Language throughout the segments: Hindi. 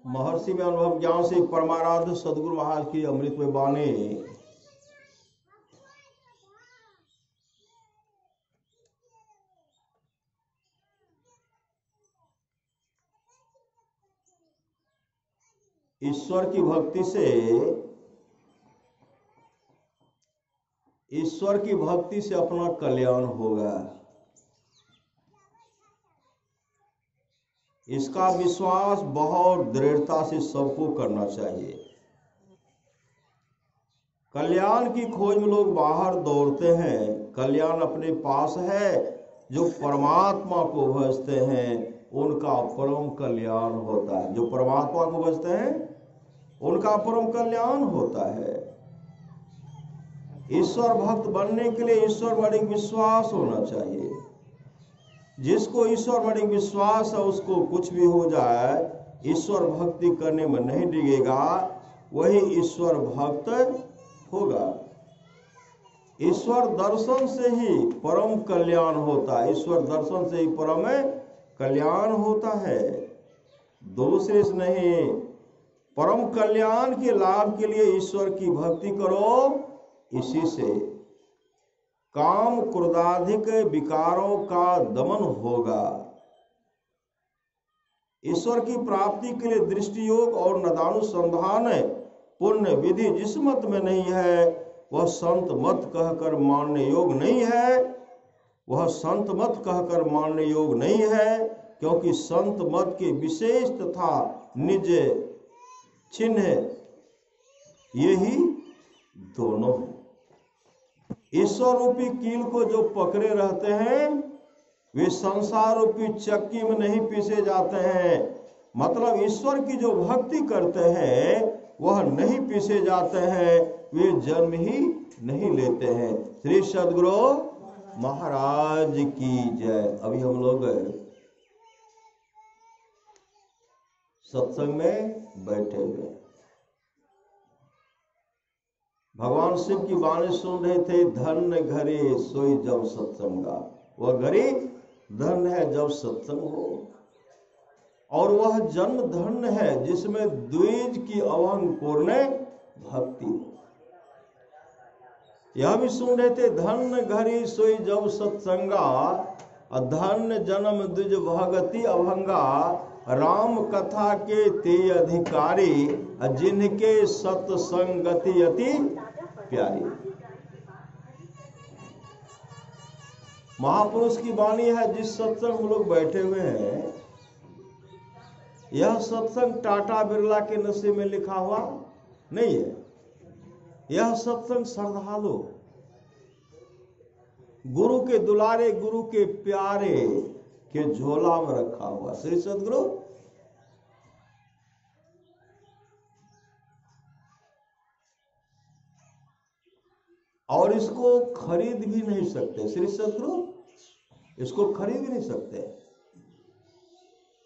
महर्षि में अनुभव ज्ञान से परमाराध्य सदगुरु महाराज की अमृत में बाने ईश्वर की भक्ति से अपना कल्याण होगा, इसका विश्वास बहुत दृढ़ता से सबको करना चाहिए। कल्याण की खोज में लोग बाहर दौड़ते हैं, कल्याण अपने पास है। जो परमात्मा को भजते हैं उनका परम कल्याण होता है, जो परमात्मा को भजते हैं उनका परम कल्याण होता है। ईश्वर भक्त बनने के लिए ईश्वर बड़ी विश्वास होना चाहिए। जिसको ईश्वर बड़ी विश्वास है उसको कुछ भी हो जाए ईश्वर भक्ति करने में नहीं डिगेगा, वही ईश्वर भक्त होगा। ईश्वर दर्शन से ही परम कल्याण होता है, ईश्वर दर्शन से ही परम कल्याण होता है, दूसरे से नहीं। परम कल्याण के लाभ के लिए ईश्वर की भक्ति करो, इसी से काम क्रोधाधिक विकारों का दमन होगा। ईश्वर की प्राप्ति के लिए दृष्टि योग और नदानुसंधान पुण्य विधि जिस मत में नहीं है वह संत मत कहकर मानने योग नहीं है, वह संत मत कहकर मानने योग नहीं है, क्योंकि संत मत के विशेष तथा निज चिन्ह यही दोनों हैं। ईश्वर रूपी कील को जो पकड़े रहते हैं वे संसार रूपी चक्की में नहीं पीसे जाते हैं। मतलब ईश्वर की जो भक्ति करते हैं वह नहीं पीसे जाते हैं, वे जन्म ही नहीं लेते हैं। श्री सद्गुरु महाराज की जय। अभी हम लोग सत्संग में बैठे हुए भगवान शिव की वाणी सुन रहे थे। धन्य घरे सोई जब सत्संगा, वह घड़ी धन्य है जब सत्संग हो, और वह जन्म धन्य है जिसमें द्विज की अभंग पूर्ण भक्ति हो। यह भी सुन रहे थे धन्य घड़ी सोई जब सत्संगा, धन्य जन्म द्विज भगति अभंगा, राम कथा के ते अधिकारी, जिनके सत्संगति अति प्यारी। महापुरुष की वाणी है। जिस सत्संग में लोग बैठे हुए हैं, यह सत्संग टाटा बिरला के नशे में लिखा हुआ नहीं है। यह सत्संग श्रद्धालु गुरु के दुलारे, गुरु के प्यारे के झोला में रखा हुआ श्री सद्गुरु। और इसको खरीद भी नहीं सकते श्री सद्गुरु, इसको खरीद भी नहीं सकते।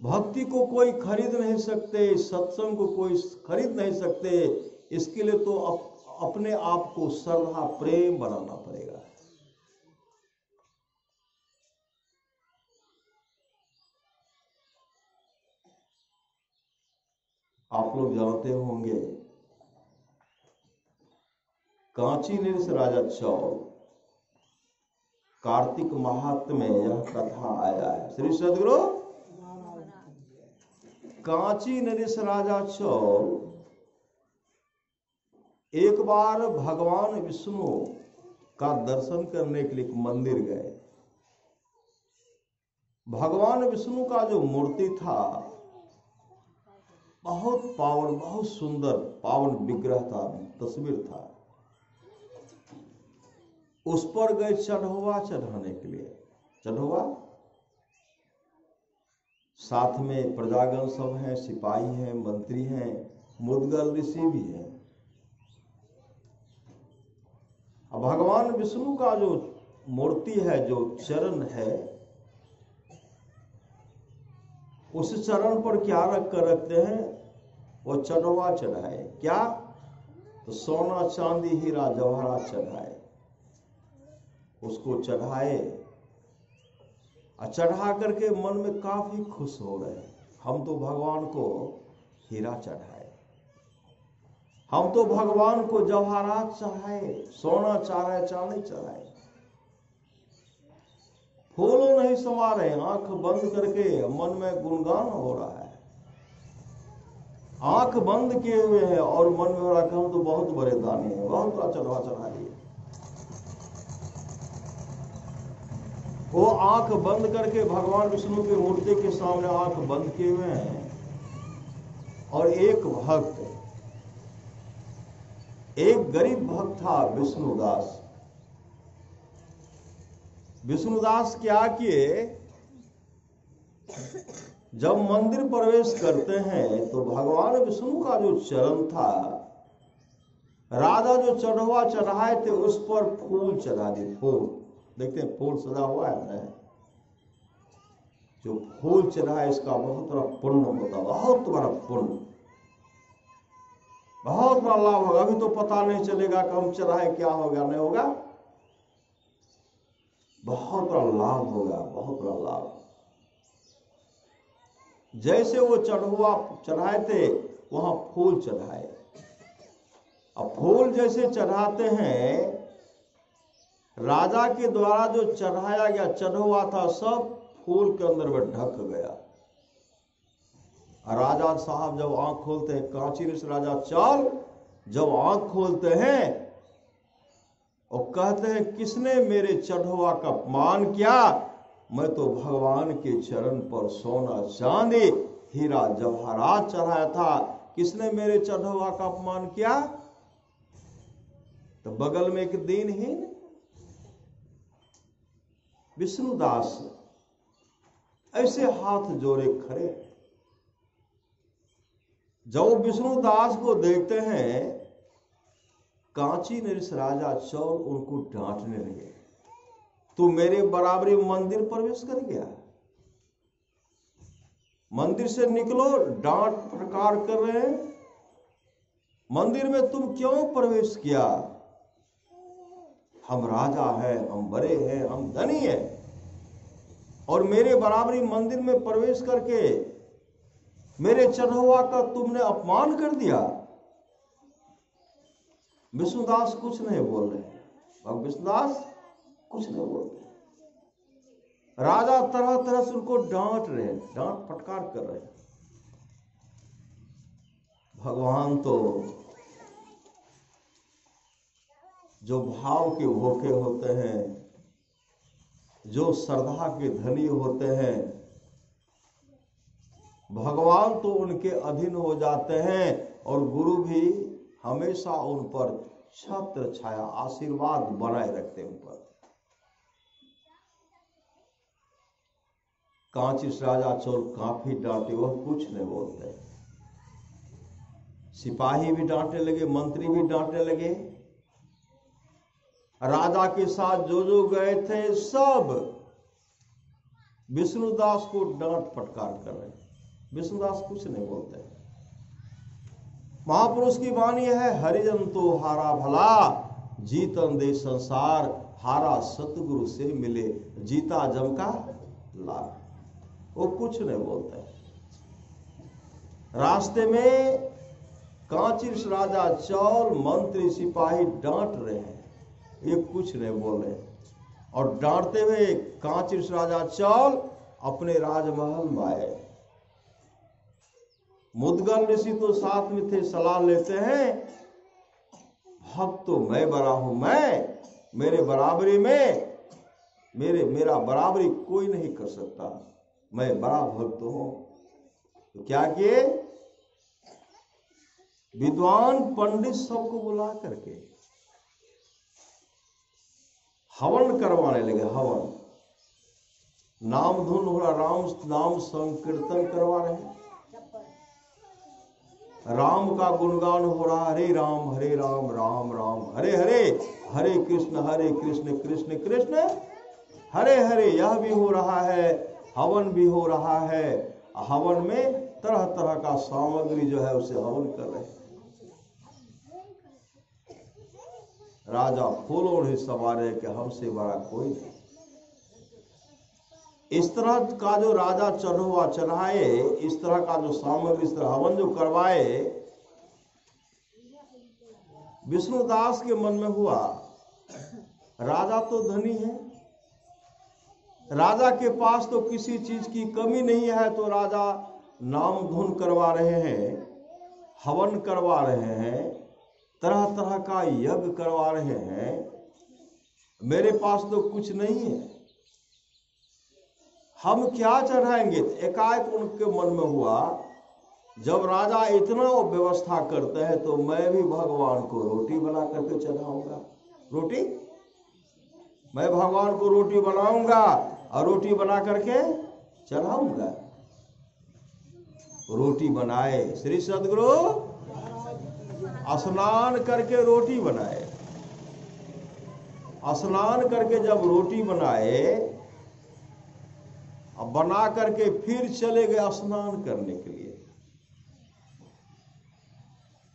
भक्ति को कोई खरीद नहीं सकते, सत्संग को कोई खरीद नहीं सकते। इसके लिए तो अपने आप को श्रद्धा प्रेम बनाना पड़ेगा। आप लोग जानते होंगे कांची नृष राजा चौल, कार्तिक माहात्म्य में यह कथा आया है। श्री सद्गुरु कांची नृष राजा चौल एक बार भगवान विष्णु का दर्शन करने के लिए एक मंदिर गए। भगवान विष्णु का जो मूर्ति था बहुत पावन, बहुत सुंदर पावन विग्रह था, तस्वीर था। उस पर गए चढ़वा चढ़ाने के लिए। चढ़वा साथ में प्रजागण सब हैं, सिपाही हैं, मंत्री हैं, मुद्गल ऋषि भी हैं। अब भगवान विष्णु का जो मूर्ति है, जो चरण है, उस चरण पर क्या रख कर रखते हैं? वो चढ़वा चढ़ाए। क्या? तो सोना चांदी हीरा जवाहरात चढ़ाए, उसको चढ़ाए। और चढ़ा करके मन में काफी खुश हो रहे हैं, हम तो भगवान को हीरा चढ़ाए। हम तो भगवान को जवाहरात चढ़ाए, सोना चढ़ाए, चांदी चढ़ाए, फूलों नहीं समा रहे, आंख बंद करके मन में गुणगान हो रहा है। आंख बंद किए हुए हैं और मन में हो रहा है कि हम तो बहुत बड़े दानी हैं, बहुत बड़ा चढ़वा चढ़ा दिए। वो आंख बंद करके भगवान विष्णु की मूर्ति के सामने आंख बंद किए हुए हैं। और एक भक्त, एक गरीब भक्त था विष्णुदास। विष्णुदास क्या किए, जब मंदिर प्रवेश करते हैं तो भगवान विष्णु का जो चरण था, राजा जो चढ़वा चढ़ाए थे उस पर फूल चढ़ा दिए। फूल देखते हैं, फूल सजा हुआ है ना, जो फूल चढ़ाए इसका बहुत बड़ा पुण्य होता, बहुत बड़ा पुण्य, बहुत बड़ा लाभ होगा। अभी तो पता नहीं चलेगा कि हम चढ़ाए क्या होगा नहीं होगा, बहुत बड़ा लाभ होगा, बहुत बड़ा लाभ। जैसे वो चढ़ुआ चढ़ाए थे वहां फूल चढ़ाए। अब फूल जैसे चढ़ाते हैं, राजा के द्वारा जो चढ़ाया गया चढ़ुआ था सब फूल के अंदर में ढक गया। राजा साहब जब आंख खोलते हैं, कांची ऋषि राजा चाल जब आंख खोलते हैं और कहते हैं किसने मेरे चढ़ुआ का अपमान किया, मैं तो भगवान के चरण पर सोना चांदी हीरा जवाहरात चढ़ाया था, किसने मेरे चढ़ुआ का अपमान किया। तो बगल में एक दीनहीन विष्णुदास ऐसे हाथ जोड़े खड़े। जब विष्णुदास को देखते हैं, कांची नरेश राजा चौर उनको डांटने लगे, तू मेरे बराबरी मंदिर प्रवेश कर गया, मंदिर से निकलो, डांट फटकार कर रहे हैं, मंदिर में तुम क्यों प्रवेश किया। हम राजा हैं, हम बड़े हैं, हम धनी हैं, और मेरे बराबरी मंदिर में प्रवेश करके मेरे चढ़ुआ का तुमने अपमान कर दिया। विष्णुदास कुछ नहीं बोल रहे, अब विष्णुदास कुछ नहीं बोल रहे। राजा तरह तरह से उनको डांट रहे, डांट फटकार कर रहे। भगवान तो जो भाव के भूखे होते हैं, जो श्रद्धा के धनी होते हैं, भगवान तो उनके अधीन हो जाते हैं और गुरु भी हमेशा उन पर छत्र छाया आशीर्वाद बनाए रखते हैं उन पर। कांची राजा चोल काफी डांटे, वह कुछ नहीं बोलते। सिपाही भी डांटने लगे, मंत्री भी डांटने लगे, राजा के साथ जो जो गए थे सब विष्णुदास को डांट फटकार कर रहे। विष्णुदास कुछ नहीं बोलते। महापुरुष की वाणी है, हरिजन तो हारा भला, जीतन दे संसार, हारा सतगुरु से मिले, जीता जम का लाभ। वो कुछ नहीं बोलते। रास्ते में कांची राजा चौल मंत्री सिपाही डांट रहे हैं, ये कुछ नहीं बोल रहे। और डांटते हुए कांची राजा चौल अपने राजमहल में आए। मुद्गल ऋषि तो साथ में थे, सलाह लेते हैं, भक्त तो मैं बड़ा हूं, मैं मेरे बराबरी में मेरा बराबरी कोई नहीं कर सकता, मैं बड़ा भक्त हूं। तो क्या किए, विद्वान पंडित सबको बुला करके हवन करवाने लगे। हवन, नाम धुन हो रहा, राम नाम संकीर्तन करवा रहे हैं, राम का गुणगान हो रहा, हरे राम राम राम हरे हरे, हरे कृष्ण कृष्ण कृष्ण हरे हरे। यह भी हो रहा है, हवन भी हो रहा है। हवन में तरह तरह का सामग्री जो है उसे हवन कर रहे हैं। राजा फूलों ही सवारे कि हमसे बड़ा कोई नहीं। इस तरह का जो राजा चढ़वा चढ़ाए, इस तरह का जो सामग्री, इस तरह हवन जो करवाए, विष्णुदास के मन में हुआ राजा तो धनी है, राजा के पास तो किसी चीज की कमी नहीं है, तो राजा नाम धुन करवा रहे हैं, हवन करवा रहे हैं, तरह तरह का यज्ञ करवा रहे हैं, मेरे पास तो कुछ नहीं है, हम क्या चढ़ाएंगे। एकाएक उनके मन में हुआ, जब राजा इतना व्यवस्था करते हैं तो मैं भी भगवान को रोटी बना करके चढ़ाऊंगा। रोटी, मैं भगवान को रोटी बनाऊंगा और रोटी बना करके चढ़ाऊंगा। रोटी बनाए, श्री सद्गुरु स्नान करके रोटी बनाए। स्नान करके जब रोटी बनाए, अब बना करके फिर चले गए स्नान करने के लिए।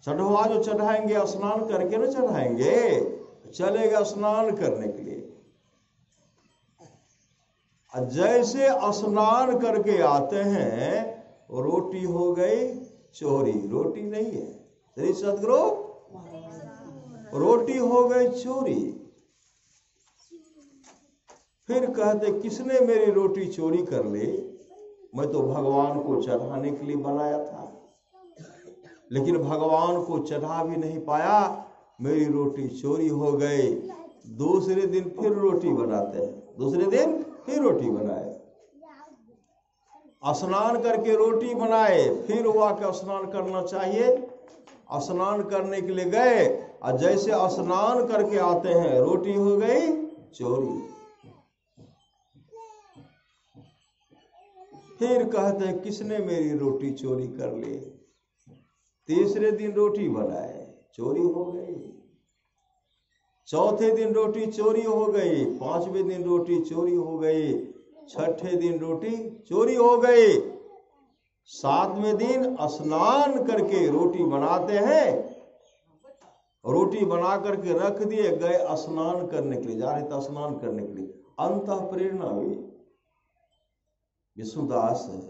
चढ़वा जो चढ़ाएंगे स्नान करके ना चढ़ाएंगे, चले गए स्नान करने के लिए। जैसे स्नान करके आते हैं, रोटी हो गई चोरी। रोटी नहीं है, श्री सद्गुरु, रोटी हो गई चोरी। फिर कहते, किसने मेरी रोटी चोरी कर ली? मैं तो भगवान को चढ़ाने के लिए बनाया था, लेकिन भगवान को चढ़ा भी नहीं पाया, मेरी रोटी चोरी हो गई। दूसरे दिन फिर रोटी बनाते हैं, दूसरे दिन फिर रोटी बनाए, स्नान करके रोटी बनाए। फिर हुआ कि स्नान करना चाहिए, स्नान करने के लिए गए, और जैसे स्नान करके आते हैं, रोटी हो गई चोरी। फिर कहते हैं, किसने मेरी रोटी चोरी कर ली? तीसरे दिन रोटी बनाए, चोरी हो गई। चौथे दिन रोटी चोरी हो गई, पांचवें दिन रोटी चोरी हो गई, छठे दिन रोटी चोरी हो गई। सातवें दिन स्नान करके रोटी बनाते हैं, रोटी बना करके रख दिए, गए स्नान करने के लिए, जा रहे थे स्नान करने के लिए। अंतः प्रेरणा हुई विष्णुदास है,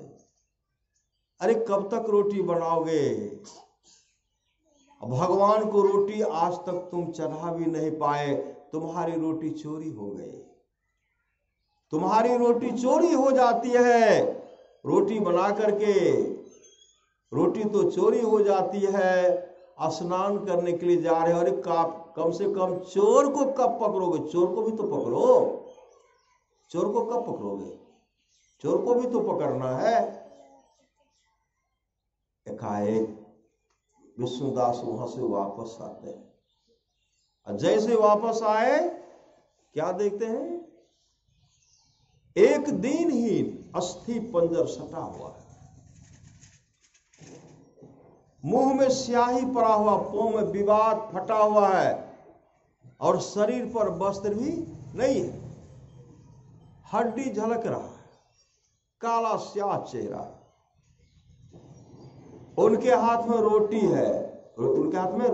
अरे कब तक रोटी बनाओगे? भगवान को रोटी आज तक तुम चढ़ा भी नहीं पाए, तुम्हारी रोटी चोरी हो गई। तुम्हारी रोटी चोरी हो जाती है, रोटी बना करके रोटी तो चोरी हो जाती है। स्नान करने के लिए जा रहे हो, अरे कम से कम चोर को कब पकड़ोगे? चोर को भी तो पकड़ो, चोर को कब पकड़ोगे? चोर को भी तो पकड़ना है। एकाएक विष्णुदास वहां से वापस आते हैं, जैसे वापस आए, क्या देखते हैं? एक दीनहीन अस्थि पंजर सटा हुआ है, मुंह में स्याही पड़ा हुआ, पांव में विवाद फटा हुआ है, और शरीर पर वस्त्र भी नहीं है, हड्डी झलक रहा है, काला स्याह चेहरा। उनके हाथ में रोटी है, उनके हाथ में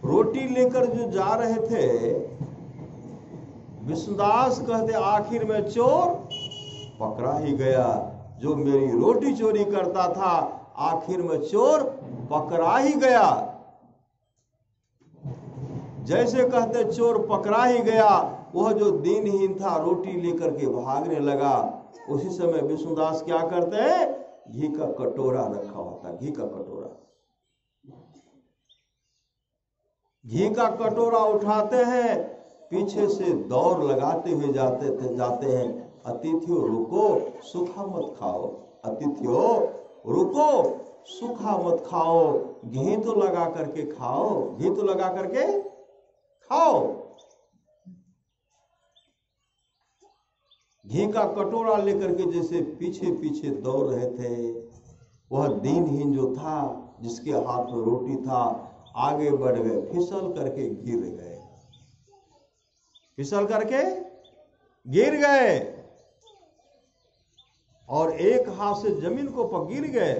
रोटी लेकर जो जा रहे थे, विष्णुदास कहते आखिर में चोर पकड़ा ही गया। जो मेरी रोटी चोरी करता था, आखिर में चोर पकड़ा ही गया। जैसे कहते चोर पकड़ा ही गया, वह जो दीनहीन था रोटी लेकर के भागने लगा। उसी समय विष्णुदास क्या करते हैं? घी का कटोरा रखा होता, घी का कटोरा, घी का कटोरा उठाते हैं, पीछे से दौड़ लगाते हुए जाते हैं, अतिथियों रुको, सूखा मत खाओ, अतिथियों रुको, सूखा मत खाओ, घी तो लगा करके खाओ, घी तो लगा करके खाओ। घी का कटोरा लेकर के जैसे पीछे पीछे दौड़ रहे थे, वह दीनहीन जो था, जिसके हाथ में रोटी था, आगे बढ़ गए, फिसल करके गिर गए, फिसल करके गिर गए, और एक हाथ से जमीन को गिर गए,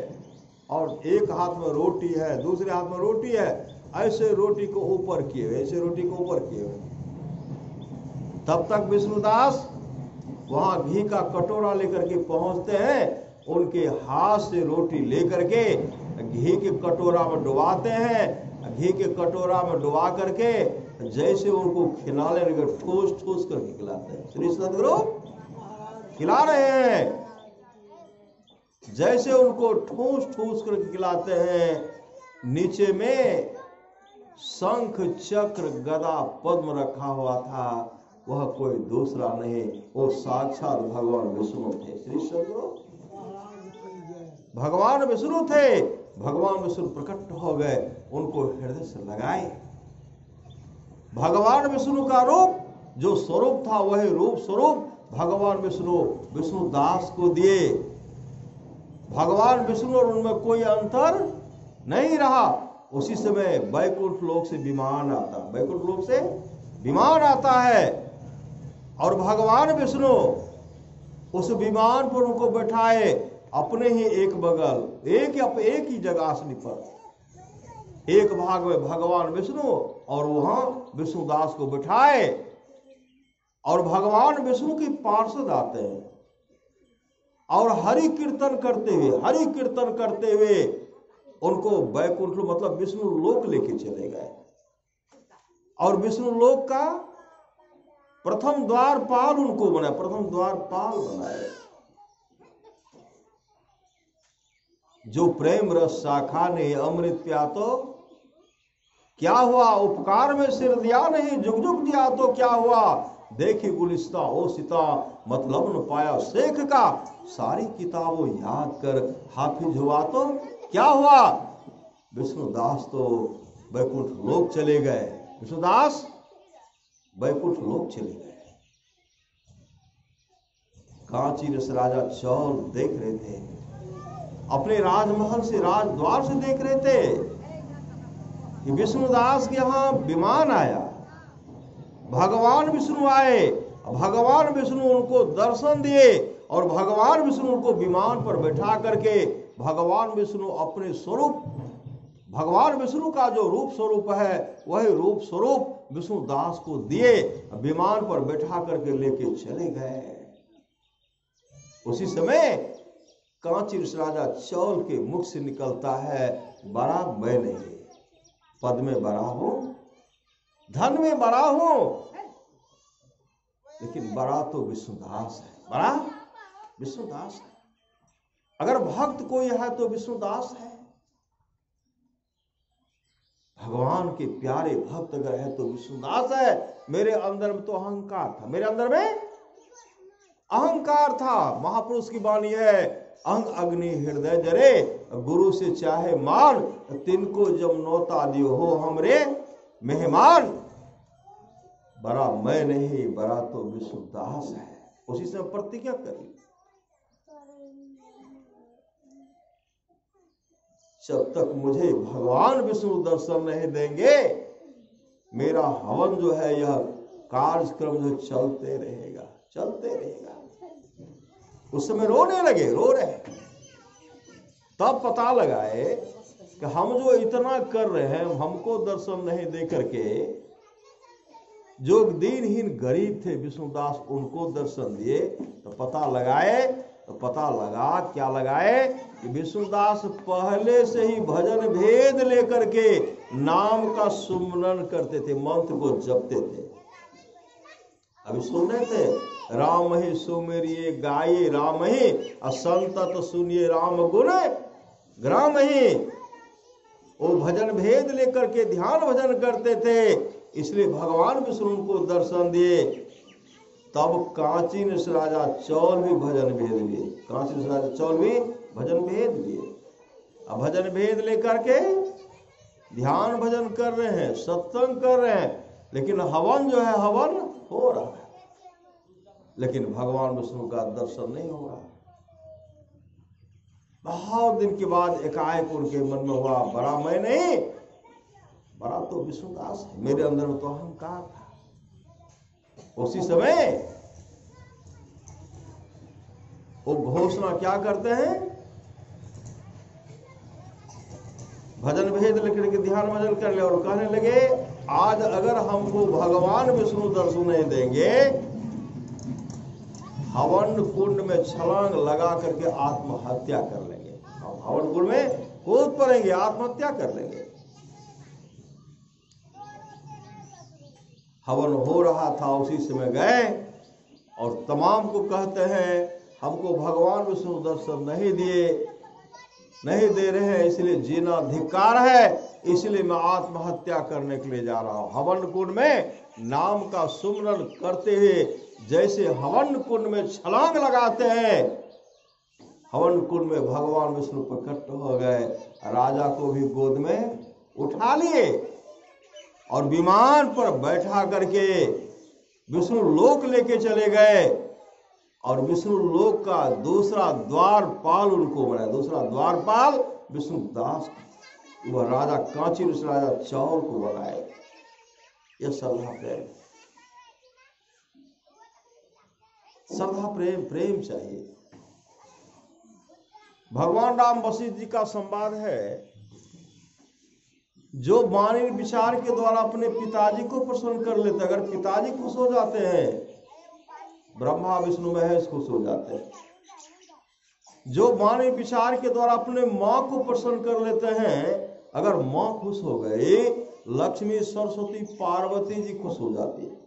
और एक हाथ में रोटी है, दूसरे हाथ में रोटी है, ऐसे रोटी को ऊपर किए, ऐसे रोटी को ऊपर किए। तब तक विष्णुदास वहां घी का कटोरा लेकर के पहुंचते हैं, उनके हाथ से रोटी लेकर के घी के कटोरा में डुबाते हैं, घी के कटोरा में डुबा करके जैसे उनको खिलाने लगे ठूस ठूस करके खिलाते हैं। श्री सदगुरु खिला रहे हैं, जैसे उनको ठूस ठूस करके खिलाते हैं। नीचे में शंख चक्र गदा पद्म रखा हुआ था, वह कोई दूसरा नहीं, वो साक्षात भगवान विष्णु थे। श्री सदगुरु भगवान विष्णु थे। भगवान विष्णु प्रकट हो गए, उनको हृदय से लगाए। भगवान विष्णु का रूप जो स्वरूप था, वही रूप स्वरूप भगवान विष्णु विष्णु दास को दिए। भगवान विष्णु और उनमें कोई अंतर नहीं रहा। उसी समय वैकुंठ लोक से विमान आता, वैकुंठ लोक से विमान आता है और भगवान विष्णु उस विमान पर उनको बैठाए अपने ही एक बगल, एक ही जगासनी पर। एक भाग में भगवान विष्णु और वहां विष्णुदास को बिठाए और भगवान विष्णु की पार्षद आते हैं और हरि कीर्तन करते हुए उनको वैकुंठ मतलब विष्णु लोक लेके चले गए। और विष्णु लोक का प्रथम द्वारपाल उनको बनाए, प्रथम द्वारपाल बनाए। जो प्रेम रस शाखा ने अमृत पिया तो क्या हुआ, उपकार में सिर दिया नहीं, जुग जुग दिया तो क्या हुआ। देखी गुलिस्ता ओ सीता मतलब न पाया शेख का, सारी किताबों याद कर हाफिज हुआ तो क्या हुआ। विष्णुदास तो वैकुंठ लोक चले गए, विष्णुदास वैकुंठ लोक चले गए। कांची रस राजा चौल देख रहे थे, अपने राजमहल से राजद्वार से देख रहे थे कि विष्णुदास के यहां विमान आया, भगवान विष्णु आए, भगवान विष्णु उनको दर्शन दिए और भगवान विष्णु उनको विमान पर बैठा करके भगवान विष्णु अपने स्वरूप, भगवान विष्णु का जो रूप स्वरूप है वही रूप स्वरूप विष्णुदास को दिए, विमान पर बैठा करके लेके चले गए। उसी समय कांची राजा चौल के मुख से निकलता है, बड़ा मैं नहीं, पद में बड़ा हूं, धन में बड़ा हूं, लेकिन बड़ा तो विष्णुदास है, बड़ा विष्णुदास है। अगर भक्त कोई है तो विष्णुदास है। भगवान के प्यारे भक्त अगर है तो विष्णुदास है। मेरे अंदर में तो अहंकार था, मेरे अंदर में अहंकार था। महापुरुष की वाणी है, अंग अग्नि हृदय जरे, गुरु से चाहे मान, तिनको जब नौता दियो हो हमरे मेहमान। बड़ा मैं नहीं, बड़ा तो विष्णुदास है। उसी से प्रतिज्ञा करी, जब तक मुझे भगवान विष्णु दर्शन नहीं देंगे मेरा हवन जो है यह कार्यक्रम जो चलते रहेगा, चलते रहेगा। उस समय रोने लगे, रो रहे। तब पता लगाए कि हम जो इतना कर रहे हैं, हमको दर्शन नहीं दे करके जो दीनहीन गरीब थे विष्णुदास उनको दर्शन दिए। तो पता लगाए, तो पता लगा, क्या लगाए कि विष्णुदास पहले से ही भजन भेद लेकर के नाम का सुमरन करते थे, मंत्र को जपते थे। अभी सुन रहे थे, राम ही सुमेरिये गाये राम ही, असंतत सुनिए राम गुण ग्राम ही। वो भजन भेद लेकर के ध्यान भजन करते थे, इसलिए भगवान विष्णु को दर्शन दिए। तब कांची राजा चौल भी भजन भेद लिए, कांची राजा चौल भी भजन भेद लिए। अब भजन भेद लेकर के ध्यान भजन कर रहे हैं, सत्संग कर रहे हैं, लेकिन हवन जो है हवन हो रहा है, लेकिन भगवान विष्णु का दर्शन नहीं हो रहा। बहुत दिन के बाद एकाएक उनके मन में हुआ, बड़ा मैं नहीं, बड़ा तो विष्णुदास है, मेरे अंदर में तो अहंकार था। उसी समय वो घोषणा क्या करते हैं, भजन भेद लेकर के ध्यान भजन कर ले और कहने लगे, आज अगर हमको भगवान विष्णु दर्शन नहीं देंगे हवन कुंड में छलांग लगा करके आत्महत्या कर लेंगे। हवन कुंड में कूद पड़ेंगे, आत्महत्या कर लेंगे। हवन हो रहा था, उसी समय गए और तमाम को कहते हैं हमको भगवान विष्णु दर्शन नहीं दे रहे हैं, इसलिए जीना धिक्कार है, इसलिए मैं आत्महत्या करने के लिए जा रहा हूं। हवन कुंड में नाम का सुमरन करते हुए जैसे हवन कुंड में छलांग लगाते हैं, हवन कुंड में भगवान विष्णु प्रकट हो गए, राजा को भी गोद में उठा लिए और विमान पर बैठा करके विष्णु लोक लेके चले गए। और विष्णु लोक का दूसरा द्वारपाल उनको बनाया, दूसरा द्वारपाल विष्णु दास, वह राजा कांची राजा चौल को बनाए। यह श्रद्धा प्रेम, श्रद्धा प्रेम, प्रेम चाहिए। भगवान राम वशिष्ठ जी का संवाद है, जो वाणी विचार के द्वारा अपने पिताजी को प्रसन्न कर लेते, अगर पिताजी खुश हो जाते हैं, ब्रह्मा विष्णु महेश खुश हो जाते हैं। जो वाणी विचार के द्वारा अपने माँ को प्रसन्न कर लेते हैं, अगर माँ खुश हो गई, लक्ष्मी सरस्वती पार्वती जी खुश हो जाती है।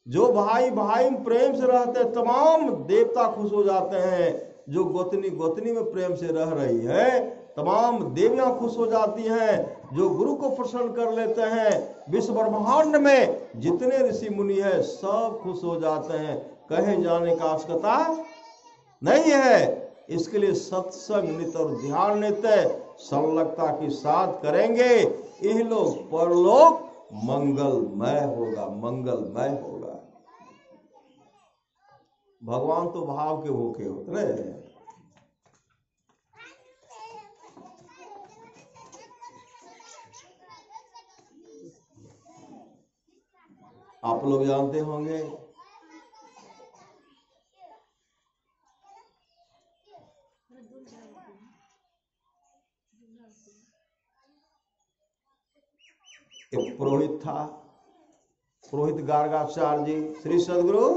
जो भाई भाई में प्रेम से रहते हैं, तमाम देवता खुश हो जाते हैं। जो गोतनी गोतनी में प्रेम से रह रही है, तमाम देवियां खुश हो जाती हैं। जो गुरु को प्रसन्न कर लेते हैं, विश्व ब्रह्मांड में जितने ऋषि मुनि हैं सब खुश हो जाते हैं। कहे जाने का आवश्यकता नहीं है। इसके लिए सत्संग नित और ध्यान नित्य संलग्नता के साथ करेंगे, यह लोग परलोक मंगलमय होगा, मंगलमय होगा। भगवान तो भाव के भूखे होते हैं। आप लोग जानते होंगे एक पुरोहित था, पुरोहित गार्गाचार्य जी, श्री सदगुरु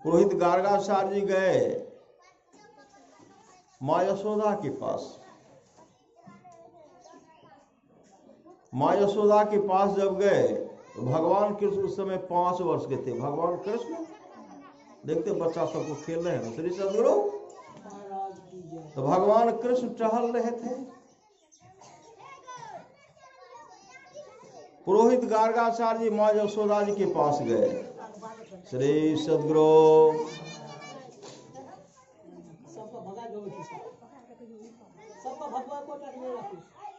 पुरोहित गार्गाचार्य जी गए माँ यशोदा के पास। माँ यशोदा के पास जब गए तो भगवान कृष्ण उस समय 5 वर्ष के थे। भगवान कृष्ण देखते बच्चा सबको खेल रहे हैं, श्री सदगुरु, तो भगवान कृष्ण टहल रहे थे। पुरोहित गार्गाचार्य जी माँ यशोदा जी के पास गए, श्री सदगुरु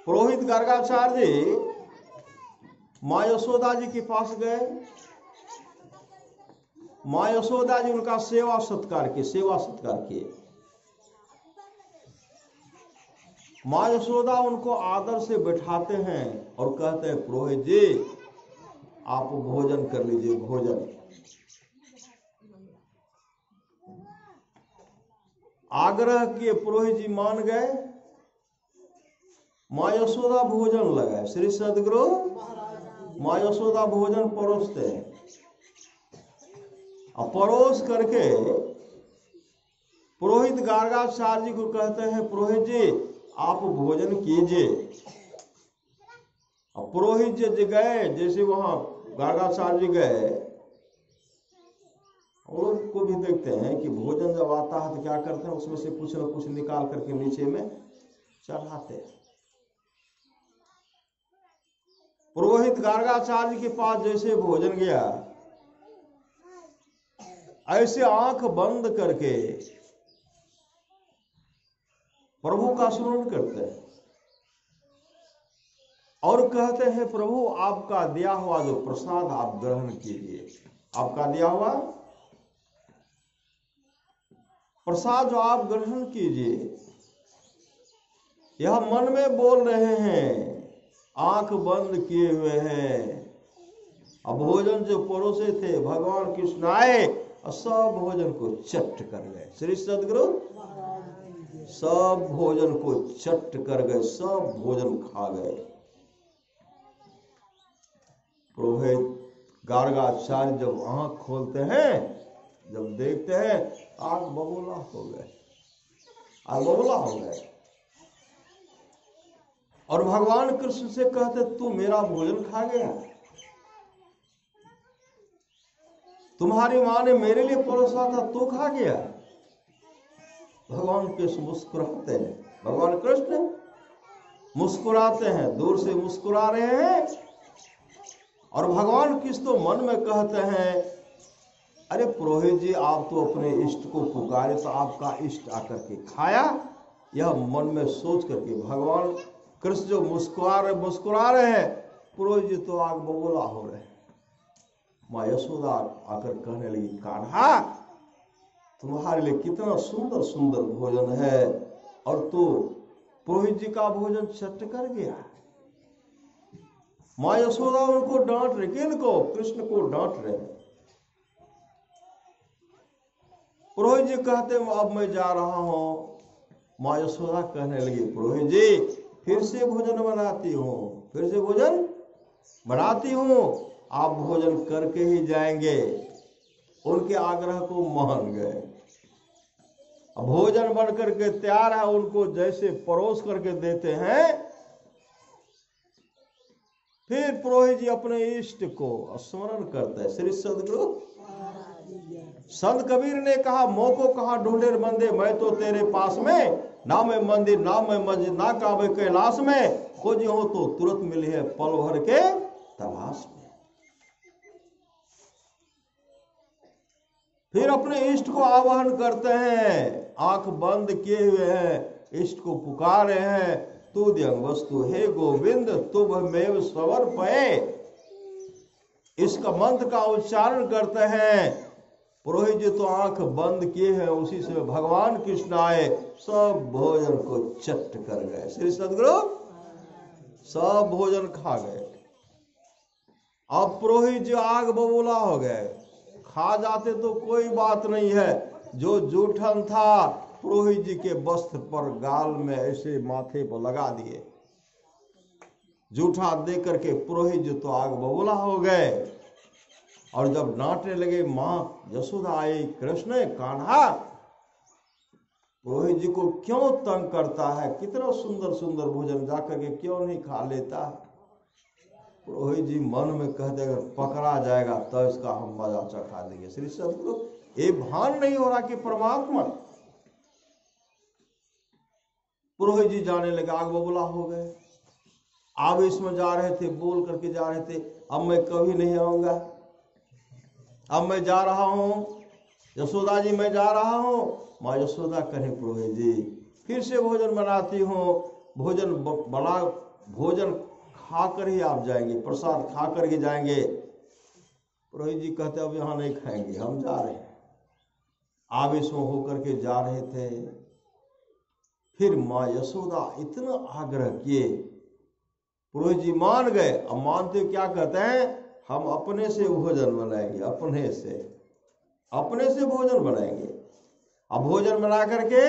पुरोहित गार्गाचार्य जी माँ यशोदा जी के पास गए। माँ यशोदा जी उनका सेवा सत्कार किए। माँ यशोदा उनको आदर से बैठाते हैं और कहते हैं, पुरोहित जी आप भोजन कर लीजिए, भोजन। आग्रह किए, पुरोहित जी मान गए। माँ यशोदा भोजन लगाए। श्री सदगुरु माँ यशोदा भोजन परोसते हैं और परोस करके पुरोहित गार्गाचार्य जी को कहते हैं, पुरोहित जी आप भोजन कीजिए। और पुरोहित जी गए, जैसे वहां गार्गाचार्य जी गए, और को भी देखते हैं कि भोजन जब आता है तो क्या करते हैं, उसमें से कुछ न कुछ निकाल करके नीचे में चढ़ाते हैं। पुरोहित गार्गाचार्य के पास जैसे भोजन गया, ऐसे आंख बंद करके प्रभु का स्मरण करते हैं और कहते हैं, प्रभु आपका दिया हुआ जो प्रसाद आप ग्रहण कीजिए। आपका दिया हुआ प्रसाद जो आप ग्रहण कीजिए। यह मन में बोल रहे हैं, आंख बंद किए हुए हैं। अब भोजन जो परोसे थे, भगवान कृष्ण आए और सब भोजन को चट कर गए। श्री सदगुरु सब भोजन को चट कर गए, सब भोजन खा गए। पुरोहित गार्गाचार्य जब आंख खोलते हैं, जब देखते हैं, आग बबूला हो गए, आग बबूला हो गए। और भगवान कृष्ण से कहते, तू मेरा भोजन खा गया, तुम्हारी मां ने मेरे लिए परोसा था, तू खा गया। भगवान कृष्ण मुस्कुराते हैं, भगवान कृष्ण मुस्कुराते हैं, दूर से मुस्कुरा रहे हैं। और भगवान कृष्ण तो मन में कहते हैं, अरे पुरोहित जी, आप तो अपने इष्ट को पुकारे तो आपका इष्ट आकर के खाया। यह मन में सोच करके भगवान कृष्ण जो मुस्कुरा रहे हैं, पुरोहित जी तो आग बबूला हो रहे हैं। माँ यशोदा आकर कहने लगी, कान्हा, तुम्हारे लिए कितना सुंदर सुंदर भोजन है और तू पुरोहित जी का भोजन चट कर गया। माँ यशोदा उनको डांट रहे, किनको? कृष्ण को डांट रहे। पुरोहित जी कहते, अब मैं जा रहा हूं। माँ यशोदा कहने लगी, पुरोहित जी फिर से भोजन बनाती हूँ, फिर से भोजन बनाती हूँ, आप भोजन करके ही जाएंगे। उनके आग्रह को मान गए। भोजन बन करके तैयार है, उनको जैसे परोस करके देते हैं, फिर पुरोहित जी अपने इष्ट को स्मरण करते हैं। श्री सद्गुरु संत कबीर ने कहा, मोको कहाँ ढूंढे बंदे, मैं तो तेरे पास में, ना मैं मंदिर ना मैं मस्जिद ना काबे कैलाश में, खोजी हो तो तुरंत मिली है पल भर के तलाश में। फिर अपने इष्ट को आवाहन करते हैं, आंख बंद किए हुए हैं, इष्ट को पुकार रहे हैं, तू द्यंग वस्तु हे गोविंद तुभमेव स्वर पे। इसका मंत्र का उच्चारण करते हैं। पुरोहित जी तो आंख बंद किए हैं, उसी से भगवान कृष्ण आए, सब भोजन को चट कर गए। श्री सद्गुरु सब भोजन खा गए। अब पुरोहित जी आग बबूला हो गए। खा जाते तो कोई बात नहीं है, जो जूठन था पुरोहित जी के वस्त्र पर, गाल में ऐसे माथे पर लगा दिए। जूठा दे करके पुरोहित जी तो आग बबूला हो गए। और जब डांटने लगे, मां यशोदा आई, कृष्ण कान्हा पुरोहित जी को क्यों तंग करता है, कितना सुंदर सुंदर भोजन जाकर के क्यों नहीं खा लेता। पुरोहित जी मन में कहते, अगर पकड़ा जाएगा तो इसका हम मजा चखा देंगे। श्री सद्गुरु ये भान नहीं हो रहा कि परमात्मा। पुरोहित जी जाने लगे, आग बबूला हो गए। आप इसमें जा रहे थे, बोल करके जा रहे थे, अब मैं कभी नहीं आऊंगा, अब मैं जा रहा हूं, यशोदा जी मैं जा रहा हूं। माँ यशोदा कहे, पुरोहित जी फिर से भोजन बनाती हूँ, भोजन खा कर ही आप जाएंगे, प्रसाद खा कर ही जाएंगे। पुरोहित जी कहते, अब यहां नहीं खाएंगे, हम जा रहे हैं। आवेश में होकर के जा रहे थे। फिर माँ यशोदा इतना आग्रह किए, पुरोहित जी मान गए। अब मानते क्या कहते हैं, हम अपने से भोजन बनाएंगे, अपने से भोजन बनाएंगे। अब भोजन बना करके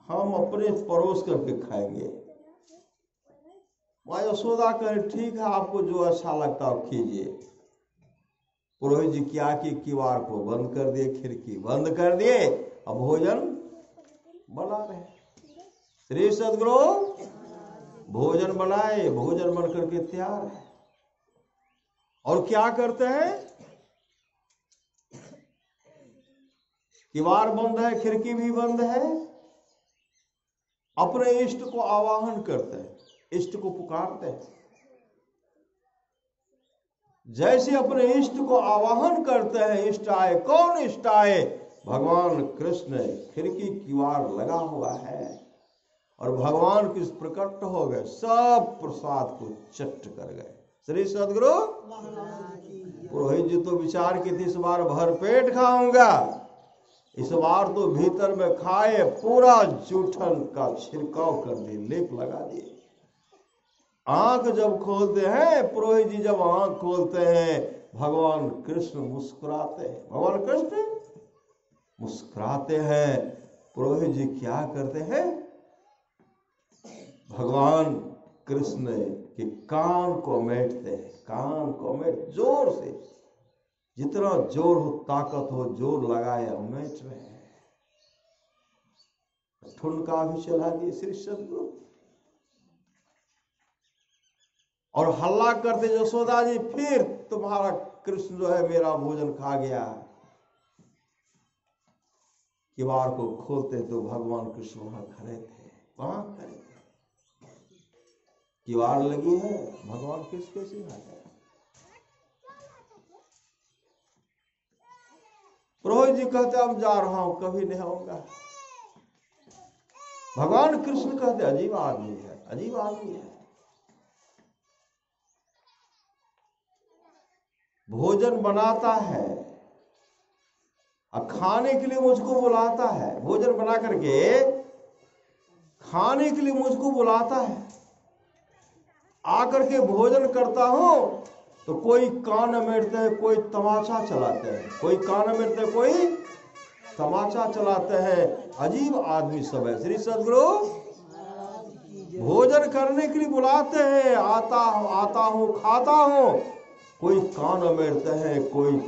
हम अपने परोस करके खाएंगे। माँ यशोदा कहे, ठीक है, आपको जो अच्छा लगता है कीजिए। पुरोहित जी क्या कि किवाड़ को बंद कर दिए, खिड़की बंद कर दिए, अब भोजन बना रहे। श्री सद्गुरु भोजन बनाए, भोजन बन करके तैयार है। और क्या करते हैं, किवाड़ बंद है, खिड़की भी बंद है, अपने इष्ट को आवाहन करते हैं, इष्ट को पुकारते हैं। जैसे अपने इष्ट को आवाहन करते हैं, इष्ट आए। कौन इष्ट आए? भगवान कृष्ण। खिड़की किवाड़ लगा हुआ है और भगवान कृष्ण प्रकट हो गए, सब प्रसाद को चट कर गए। श्री सद्गुरु पुरोहित जी तो विचार की थी, इस बार भर पेट खाऊंगा, इस बार तो भीतर में खाए, पूरा जूठन का छिड़काव कर दिए, लेप लगा दिए। आंख जब खोलते हैं, पुरोहित जी जब आंख खोलते हैं, भगवान कृष्ण मुस्कुराते हैं, भगवान कृष्ण मुस्कुराते हैं। पुरोहित जी क्या करते हैं, भगवान कृष्ण के कान को मेटते हैं, कान को मेट जोर से, जितना जोर हो, ताकत हो, जोर लगाए मेट रहे हैं। ठुनका भी चला दिए श्री सदगुरु और हल्ला करते, यशोदा जी फिर तुम्हारा कृष्ण जो है मेरा भोजन खा गया। किवाड़ को खोलते तो भगवान कृष्ण वहां खड़े थे, वहां खड़े थे। किवाड़ लगी है, भगवान कृष्ण कैसे आ गए? पुरोहित जी कहते अब जा रहा हूं, कभी नहीं आऊंगा। भगवान कृष्ण कहते अजीब आदमी है, अजीब आदमी है। भोजन बनाता है और खाने के लिए मुझको बुलाता है, भोजन बना करके खाने के लिए मुझको बुलाता है। आकर के भोजन करता हूं तो कोई कान मेरते हैं, कोई तमाचा चलाते हैं, कोई कान मेरते हैं, कोई तमाचा चलाते हैं। अजीब आदमी सब है। श्री सदगुरु भोजन करने के लिए बुलाते हैं, आता हूं, खाता हूं, कोई कान मेरते हैं, कोई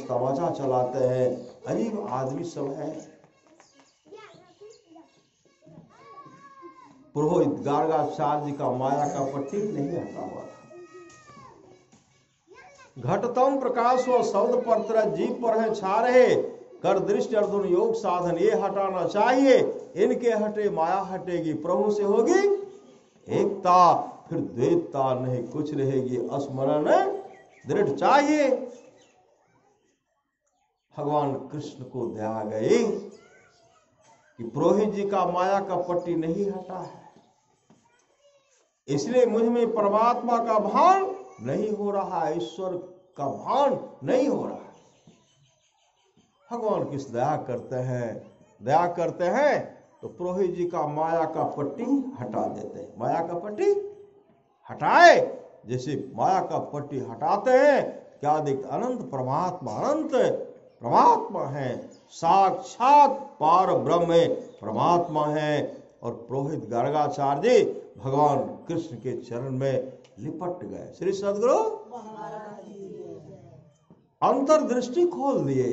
तमाचा चलाते हैं। अजीब आदमी सब है। पुरोहित गार्गाचार्य जी का माया का पट्टी नहीं हटा हुआ था। घटतम प्रकाश व शब्द पर जीव पर है छा रहे, कर दृष्टि अर्जुन योग साधन ये हटाना चाहिए। इनके हटे माया हटेगी, प्रभु से होगी एकता, फिर द्वैतता नहीं कुछ रहेगी। स्मरण दृढ़ चाहिए। भगवान कृष्ण को दया गई कि पुरोहित जी का माया का पट्टी नहीं हटा है, इसलिए मुझ में परमात्मा का भान नहीं हो रहा है, ईश्वर का भान नहीं हो रहा है। भगवान किस दया करते हैं तो पुरोहित जी का माया का पट्टी हटा देते हैं। माया का पट्टी हटाए, जैसे माया का पट्टी हटाते हैं, क्या देखते? अनंत परमात्मा, अनंत परमात्मा है, साक्षात पार ब्रह्म परमात्मा है। और पुरोहित गार्गाचार्य जी भगवान कृष्ण के चरण में लिपट गए। श्री सदगुरु अंतर्दृष्टि खोल दिए।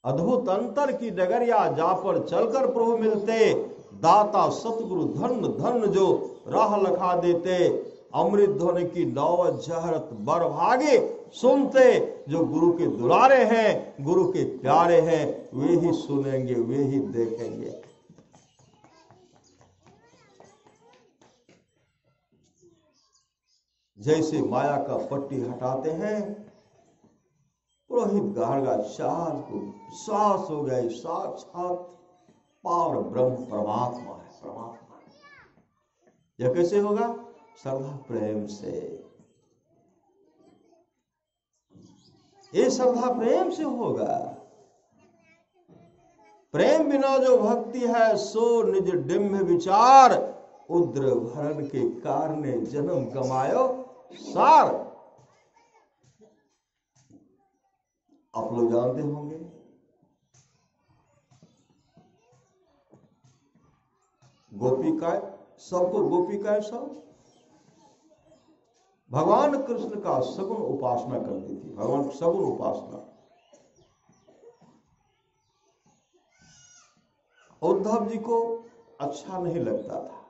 अद्भुत अंतर की डगरिया जा पर चलकर प्रभु मिलते, दाता सतगुरु धन धन जो राह लखा देते। अमृत ध्वनि की नौवत जहरत बर भागे, सुनते जो गुरु के दुलारे हैं, गुरु के प्यारे हैं, वे ही सुनेंगे, वे ही देखेंगे। जैसे माया का पट्टी हटाते हैं, पुरोहित गार्गाचार्य को विश्वास हो गया, साक्षात पार ब्रह्म परमात्मा है, परमात्मा है। यह कैसे होगा? श्रद्धा प्रेम से। ये श्रद्धा प्रेम से होगा। प्रेम बिना जो भक्ति है, सो निज डिम्ब विचार, उद्र भरण के कारण जन्म गमायो सार। आप लोग जानते होंगे, गोपिकाएं, सबको गोपिकाएं सब भगवान कृष्ण का सगुण उपासना करती थी। भगवान सगुण उपासना। उद्धव जी को अच्छा नहीं लगता था।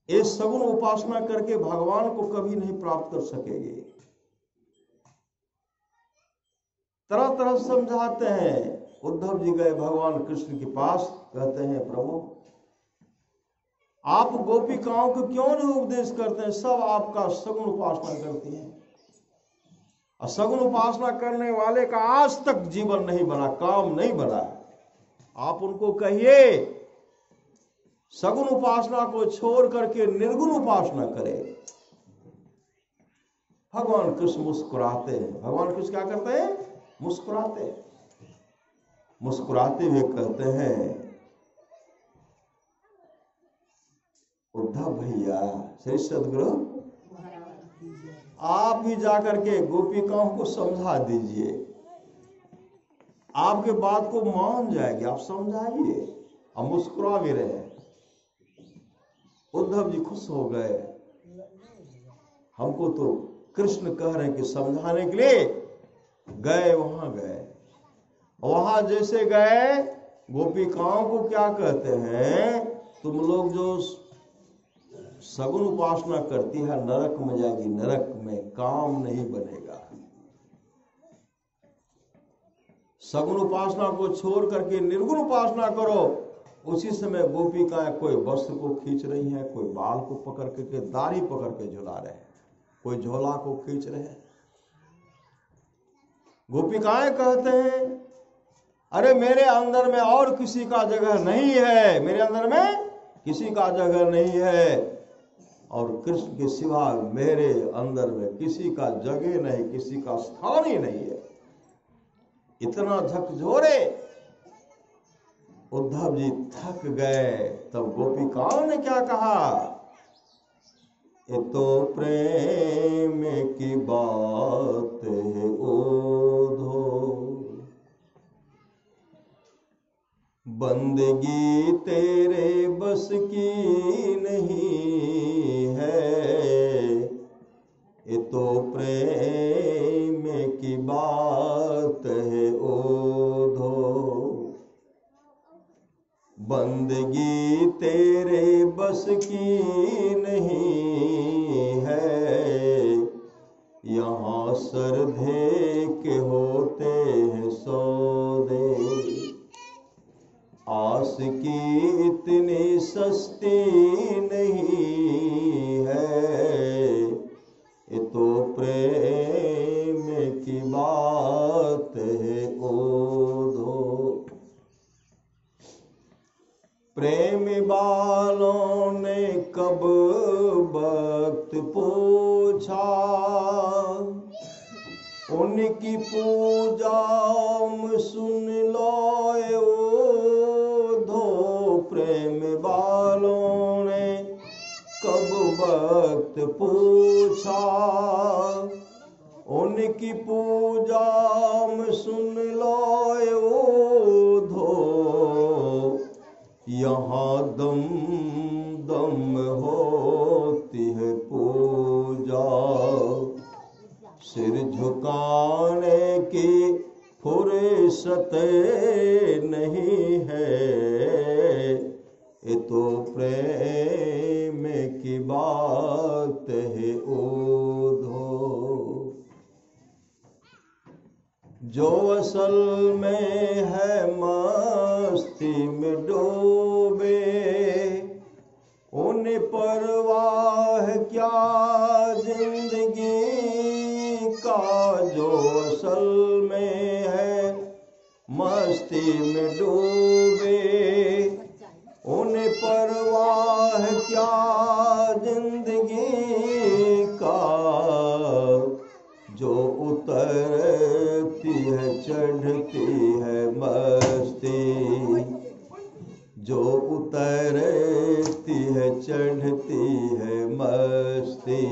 ये सगुण उपासना करके भगवान को कभी नहीं प्राप्त कर सकेंगे। तरह तरह समझाते हैं। उद्धव जी गए भगवान कृष्ण के पास, कहते हैं प्रभु आप गोपिकाओं को क्यों नहीं उपदेश करते हैं? सब आपका सगुण उपासना करती हैं, और सगुण उपासना करने वाले का आज तक जीवन नहीं बना, काम नहीं बना। आप उनको कहिए सगुण उपासना को छोड़ करके निर्गुण उपासना करें। भगवान कृष्ण मुस्कुराते हैं। भगवान कृष्ण क्या करते हैं? मुस्कुराते हुए कहते हैं उद्धव भैया, श्री सदगुरु आप भी जाकर के गोपिकाओं को समझा दीजिए, आपके बात को मान जाएगी। आप समझाइए, अब मुस्कुरा भी रहे हैं। उद्धव जी खुश हो गए, हमको तो कृष्ण कह रहे हैं कि समझाने के लिए गए। वहां गए, वहां जैसे गए गोपिकाओं को क्या कहते हैं, तुम लोग जो सगुन उपासना करती है नरक में जाएगी, नरक में काम नहीं बनेगा। सगुन उपासना को छोड़ करके निर्गुण उपासना करो। उसी समय गोपिकाएं कोई वस्त्र को खींच रही हैं, कोई बाल को पकड़ के दाढ़ी पकड़ के झुला रहे हैं, कोई झोला को खींच रहे हैं। गोपिकाएं कहते हैं अरे मेरे अंदर में और किसी का जगह नहीं है, मेरे अंदर में किसी का जगह नहीं है, और कृष्ण के सिवा मेरे अंदर में किसी का जगह नहीं, किसी का स्थान ही नहीं है। इतना झकझोरे उद्धव जी थक गए। तब गोपिकाओं ने क्या कहा, ये तो प्रेम की बात है ओधो, बंदगी तेरे बस की नहीं है, ये तो प्रेम की बात है ओधो, बंदगी तेरे बस की नहीं है, यहाँ सरधे के होते हैं सौदे, आस की इतनी सस्ती नहीं है, ये तो प्रेम की बात है ओधो। प्रेम वालों ने कब वक्त पूछा, उनकी पूजा सुन लो ओधो, प्रेम वालों ने कब वक्त पूछा, उनकी पूजा सुन लो ओधो, यहाँ दम दम होती है पूजा, सिर झुकाने की फुर्सत नहीं है, ये तो प्रेम की बात है ओधो। जो असल में है मस्ती में डूबे, उन्हें परवाह क्या जिंदगी का, जो असल में है मस्ती में डूबे, उन्हें परवाह क्या जिंदगी का, जो उतरती है चढ़ती है मस्ती, जो उतरती है चढ़ती है मस्ती,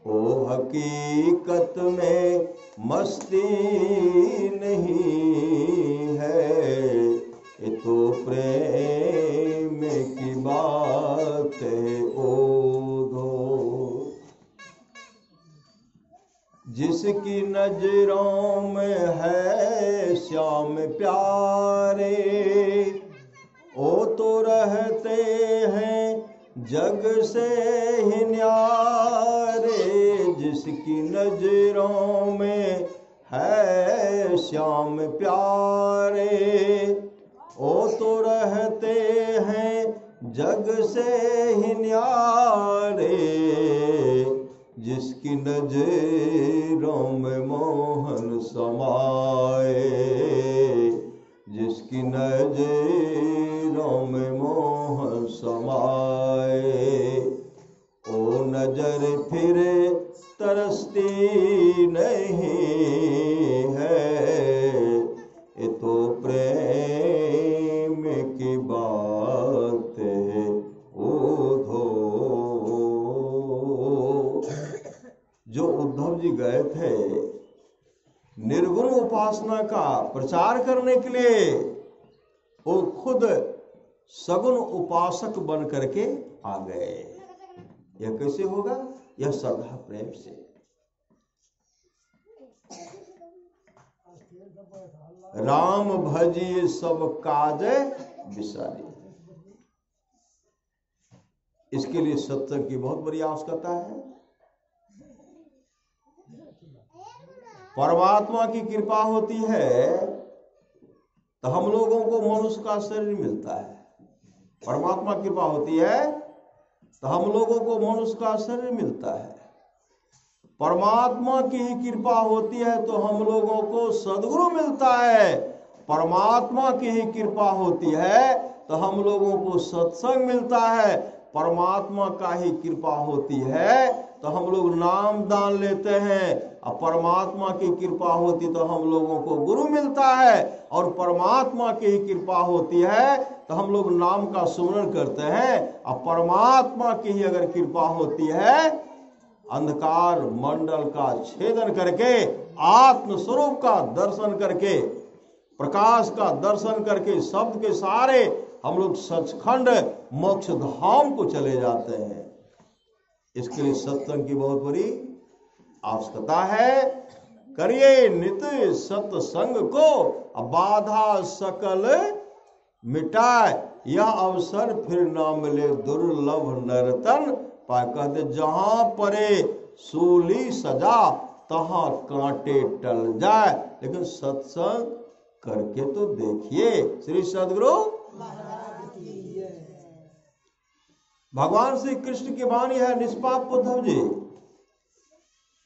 ओ हकीकत में मस्ती नहीं है, ये तो प्रेम की बात है ओधो। जिसकी नजरों में है श्याम प्यारे, ओ तो रहते हैं जग से ही न्यारे, जिसकी नजरों में है श्याम प्यारे, ओ तो रहते हैं जग से ही न्यारे, जिसकी नजरों में मोहन समाए, जिसकी नजरों में मोहन समाए, ओ नजर फिर तरसती नहीं है, ये तो प्रेम की बात है ओधो। जो उद्धव जी गए थे निर्गुण उपासना का प्रचार करने के लिए, वो खुद सगुण उपासक बन करके आ गए। यह कैसे होगा? यह श्रद्धा प्रेम से। राम भजिए सब काज विसारी। इसके लिए सत्संग की बहुत बड़ी आवश्यकता है। परमात्मा की कृपा होती है तो हम लोगों को मनुष्य का शरीर मिलता है। परमात्मा की कृपा होती है तो हम लोगों को मनुष्य का शरीर मिलता है। परमात्मा की ही कृपा होती है तो हम लोगों को सद्गुरु मिलता है। परमात्मा की ही कृपा होती है तो हम लोगों को सत्संग मिलता है। परमात्मा का ही कृपा होती है तो हम लोग नाम दान लेते हैं। और परमात्मा की कृपा होती तो हम लोगों को गुरु मिलता है। और परमात्मा की ही कृपा होती है तो हम लोग नाम का सुमरण करते हैं। और परमात्मा की ही अगर कृपा होती है, अंधकार मंडल का छेदन करके, आत्म स्वरूप का दर्शन करके, प्रकाश का दर्शन करके, शब्द के सारे हम लोग सचखंड मोक्ष धाम को चले जाते हैं। इसके लिए सत्संग की बहुत बड़ी आवश्यकता है। करिए नित्य सत्संग को, बाधा सकल मिटाए, यह अवसर फिर ना मिले दुर्लभ नर्तन पाए। कहते जहां परे सूली सजा तहां कांटे टल जाए। लेकिन सत्संग करके तो देखिए। श्री सद्गुरु भगवान श्री कृष्ण की वाणी है, निष्पाप उद्धव जी,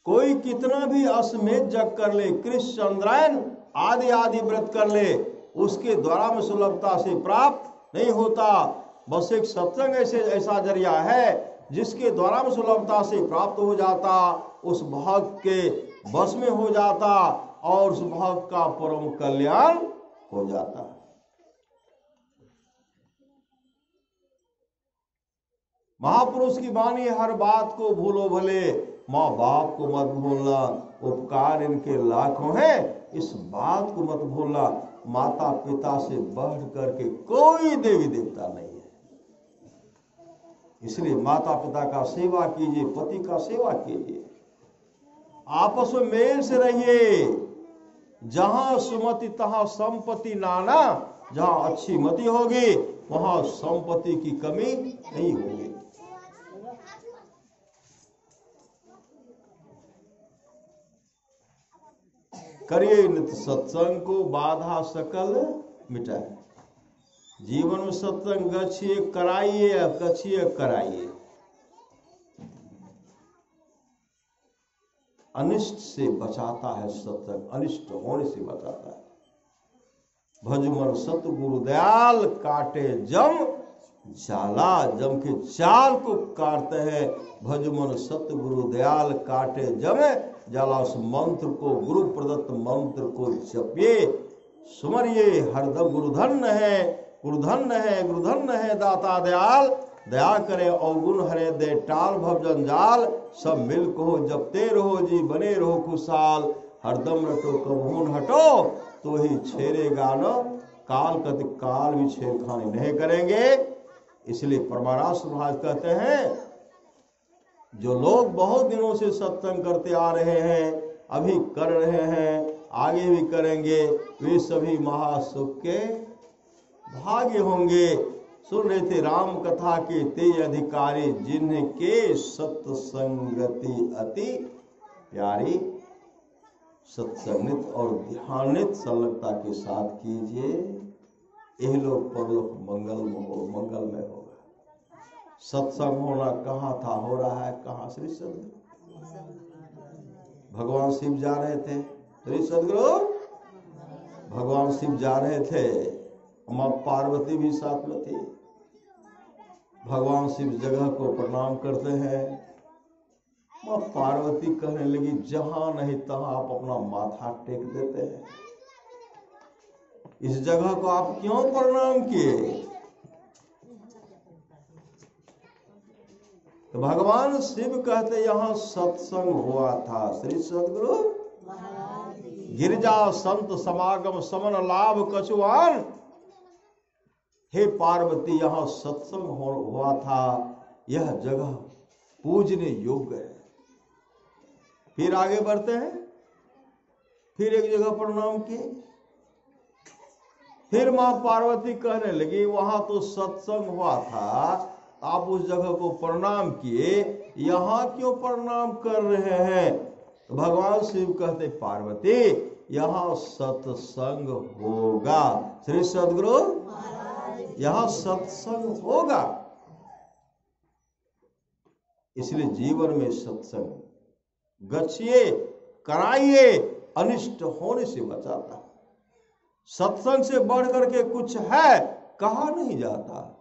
कोई कितना भी अश्वमेध जग कर ले, कृष्ण चंद्रायन आदि आदि व्रत कर ले, उसके द्वारा में सुलभता से प्राप्त नहीं होता। बस एक सत्संग ऐसा जरिया है जिसके द्वारा में सुलभता से प्राप्त हो जाता, उस भक्त के बस में हो जाता और उस भक्त का परम कल्याण हो जाता। महापुरुष की वाणी, हर बात को भूलो भले, माँ बाप को मत भूलना, उपकार इनके लाखों हैं, इस बात को मत भूलना। माता पिता से बढ़ करके कोई देवी देवता नहीं है। इसलिए माता पिता का सेवा कीजिए, पति का सेवा कीजिए, आपस में मेल से रहिए। जहां सुमति तहां संपत्ति नाना, जहां अच्छी मति होगी वहां संपत्ति की कमी नहीं होगी। करिए नित्य सत्संग को, बाधा सकल मिटाए। जीवन में सत्संग गच्छिए कराइए, गच्छिए कराइए। अनिष्ट से बचाता है सत्संग, अनिष्ट होने से बचाता है। भजमन सत गुरु दयाल काटे जम जाला, जम के जाल को काटते हैं। भजमन सत गुरु दयाल काटे जम जाला। उस मंत्र को, गुरु प्रदत्त मंत्र को जपिए, सुमरिए हरदम। गुरुधन्य है, गुरुधन्य है, गुरुधन्य है दाता दयाल, दया करे अवगुण हरे दे टाल भव जंजाल। सब मिल को जपते रहो जी, बने रहो खुशहाल। हरदम रटो कबहू न हटो, तो ही छेड़ेगा न काल। कति काल भी छेड़खानी नहीं करेंगे। इसलिए परमाराष्ट्र महाराज कहते हैं, जो लोग बहुत दिनों से सत्संग करते आ रहे हैं, अभी कर रहे हैं, आगे भी करेंगे, वे सभी महासुख के भाग्य होंगे। सुन रहे थे राम कथा के ते अधिकारी, जिनके सत्संगति अति प्यारी। सत्संगित और ध्यानित संलग्नता के साथ कीजिए, यह लोग परलोक मंगलमय होगा। सत्संग होना कहाँ था, हो रहा है कहाँ? श्री सद्गुरु भगवान शिव जा रहे थे, श्री सद्गुरु भगवान शिव जा रहे थे, मां पार्वती भी साथ में थी। भगवान शिव जगह को प्रणाम करते हैं। मां पार्वती कहने लगी, जहां नहीं तहां आप अपना माथा टेक देते हैं, इस जगह को आप क्यों प्रणाम किए? तो भगवान शिव कहते, यहां सत्संग हुआ था। श्री सद्गुरु गिरजा संत समागम समन लाभ कछुआन, हे पार्वती, यहां सत्संग हुआ था, यह जगह पूजने योग्य है। फिर आगे बढ़ते हैं, फिर एक जगह प्रणाम किए। फिर मां पार्वती कहने लगी, वहां तो सत्संग हुआ था, आप उस जगह को प्रणाम किए, यहां क्यों प्रणाम कर रहे हैं? तो भगवान शिव कहते, पार्वती यहां सत्संग होगा। श्री सद्गुरु यहां सत्संग होगा, इसलिए जीवन में सत्संग गच्छिए, कराइए, अनिष्ट होने से बचाता। सत्संग से बढ़ करके कुछ है कहा नहीं जाता।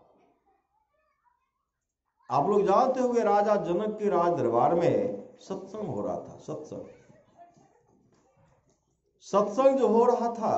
आप लोग जानते हुए राजा जनक के राज दरबार में सत्संग हो रहा था। सत्संग जो हो रहा था,